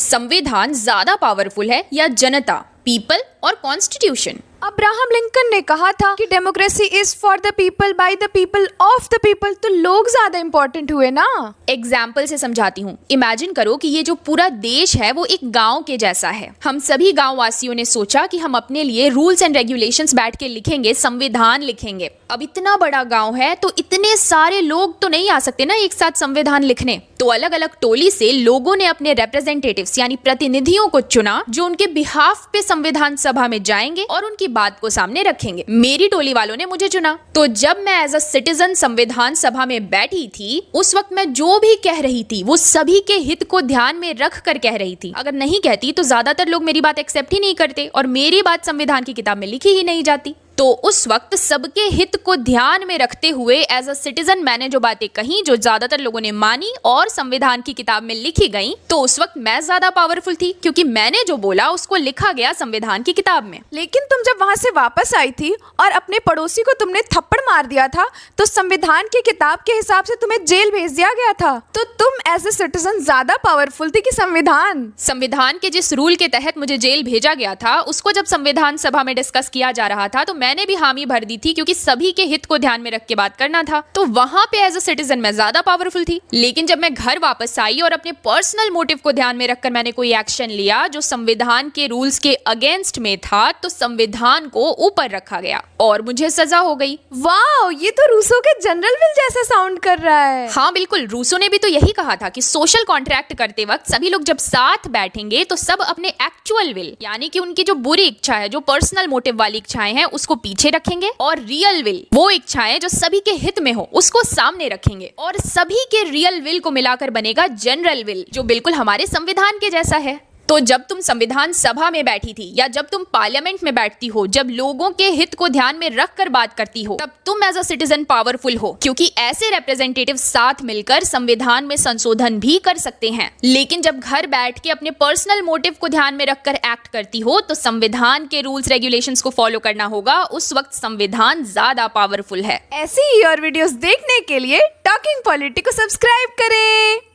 संविधान ज्यादा पावरफुल है या जनता, पीपल और कॉन्स्टिट्यूशन? अब्राहम लिंकन ने कहा था कि democracy is for the people, by the people, of the people. तो लोग ज्यादा इंपॉर्टेंट हुए ना। एग्जाम्पल से समझाती हूँ। इमेजिन करो कि ये जो पूरा देश है वो एक गांव के जैसा है। हम सभी गांव वासियों ने सोचा कि हम अपने लिए रूल्स एंड रेगुलेशंस बैठ के लिखेंगे, संविधान लिखेंगे। अब इतना बड़ा गांव है तो इतने सारे लोग तो नहीं आ सकते ना एक साथ संविधान लिखने। तो अलग अलग टोली से लोगों ने अपने रिप्रेजेंटेटिव्स यानी प्रतिनिधियों को चुना जो उनके बिहाफ पे संविधान सभा में जाएंगे और उनकी बात को सामने रखेंगे। मेरी टोली वालों ने मुझे चुना। तो जब मैं एज अ सिटीजन संविधान सभा में बैठी थी, उस वक्त मैं जो भी कह रही थी वो सभी के हित को ध्यान में रख कर कह रही थी। अगर नहीं कहती तो ज्यादातर लोग मेरी बात एक्सेप्ट ही नहीं करते और मेरी बात संविधान की किताब में लिखी ही नहीं जाती। तो उस वक्त सबके हित को ध्यान में रखते हुए एज अ सिटीजन मैंने जो बातें कही, जो ज्यादातर लोगों ने मानी और संविधान की किताब में लिखी गई, तो उस वक्त मैं ज्यादा पावरफुल थी क्योंकि मैंने जो बोला उसको लिखा गया संविधान की किताब में। लेकिन तुम जब वहां से वापस आई थी और अपने पड़ोसी को तुमने थप्पड़ मार दिया था तो संविधान की किताब के हिसाब से तुम्हें जेल भेज दिया गया था। तो तुम एज ए सिटीजन ज्यादा पावरफुल थी कि संविधान के जिस रूल के तहत मुझे जेल भेजा गया था उसको जब संविधान सभा में डिस्कस किया जा रहा था तो मैंने भी हामी भर दी थी क्योंकि सभी के हित को ध्यान में रख के बात करना था। तो वहां पे एज अ सिटीजन मैं ज्यादा पावरफुल थी। लेकिन जब मैं घर वापस आई और अपने पर्सनल मोटिव को ध्यान में रखकर मैंने कोई एक्शन लिया जो संविधान के रूल्स के अगेंस्ट में था, तो संविधान को ऊपर रखा गया और मुझे सजा हो गई। वाह, ये तो रूसो के जनरल विल जैसा साउंड कर रहा है। हाँ बिल्कुल, रूसो ने भी तो यही कहा था कि सोशल कॉन्ट्रैक्ट करते वक्त सभी लोग जब साथ बैठेंगे तो सब अपने एक्चुअल विल यानी कि उनकी जो बुरी इच्छा है, जो पर्सनल मोटिव वाली इच्छाएं हैं, उसको पीछे रखेंगे और रियल विल, वो इच्छाएं जो सभी के हित में हो, उसको सामने रखेंगे और सभी के रियल विल को मिलाकर बनेगा जनरल विल, जो बिल्कुल हमारे संविधान के जैसा है। तो जब तुम संविधान सभा में बैठी थी या जब तुम पार्लियामेंट में बैठती हो, जब लोगों के हित को ध्यान में रखकर बात करती हो, तब तुम एज अ सिटीजन पावरफुल हो क्योंकि ऐसे रिप्रेजेंटेटिव साथ मिलकर संविधान में संशोधन भी कर सकते हैं। लेकिन जब घर बैठ के अपने पर्सनल मोटिव को ध्यान में रखकर एक्ट करती हो तो संविधान के रूल्स रेगुलेशंस को फॉलो करना होगा। उस वक्त संविधान ज्यादा पावरफुल है। ऐसी ही और वीडियोस देखने के लिए टॉकिंग पॉलिटी को सब्सक्राइब करें।